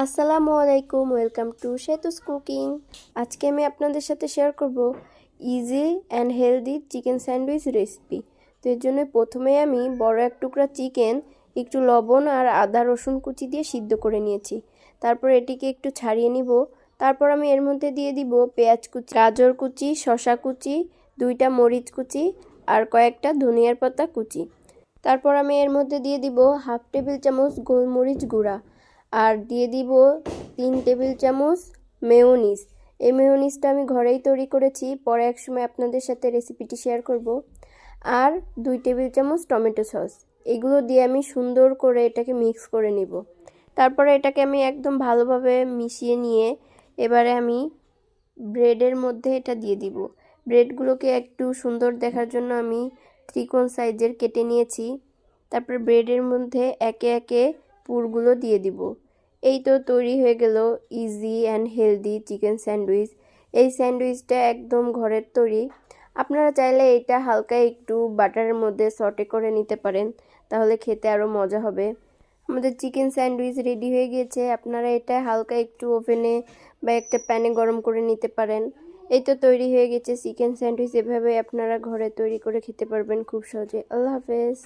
আসসালামু আলাইকুম, welcome to Setu's cooking. আজকে আমি আপনাদের সাথে শেয়ার করব easy and healthy chicken sandwich recipe. তো এর জন্য প্রথমে আমি বড় এক টুকরা চিকেন একটু লবণ আর আদা রসুন কুচি দিয়ে সিদ্ধ করে নিয়েছি। তারপর এটিকে একটু ছাড়িয়ে নিব। তারপর আমি এর মধ্যে দিয়ে দিব পেঁয়াজ কুচি, গাজর কুচি, শসা কুচি, 2টা মরিচ কুচি আর কয়েকটা ধনিয়ার পাতা কুচি। তারপর আমি এর মধ্যে দিয়ে দিব হাফ টেবিল চামচ গোলমরিচ গুঁড়া আর দিয়ে দিব 3 টেবিল চামচ মেয়োনিজ। এই মেয়োনিজটা আমি ঘরেই তৈরি করেছি, পরে এক সময় আপনাদের সাথে রেসিপিটি শেয়ার করব। আর 2 টেবিল চামচ টমেটো সস। এগুলো দিয়ে আমি সুন্দর করে এটাকে মিক্স করে নিব। তারপরে এটাকে আমি একদম ভালোভাবে মিশিয়ে নিয়ে এবারে আমি ব্রেডের মধ্যে এটা দিয়ে দিব। ব্রেডগুলোকে একটু সুন্দর দেখার জন্য আমি ত্রিকোণ সাইজের কেটে নিয়েছি। তারপর ব্রেডের মধ্যে একে একে পুরগুলো দিয়ে দিব। এই তো তৈরি হয়ে গেল easy and healthy chicken sandwich. এই স্যান্ডউইচটা একদম ঘরের তৈরি। আপনারা চাইলে এটা হালকা একটু বাটারের মধ্যে সটে করে নিতে পারেন, তাহলে খেতে আরও মজা হবে। আমাদের চিকেন স্যান্ডউইচ রেডি হয়ে গিয়েছে। আপনারা এটা হালকা একটু ওভেনে বা একটা প্যানে গরম করে নিতে পারেন। এই তো তৈরি হয়ে গেছে চিকেন স্যান্ডউইচ। এভাবে আপনারা ঘরে তৈরি করে খেতে পারবেন খুব সহজে। আল্লাহ হাফেজ।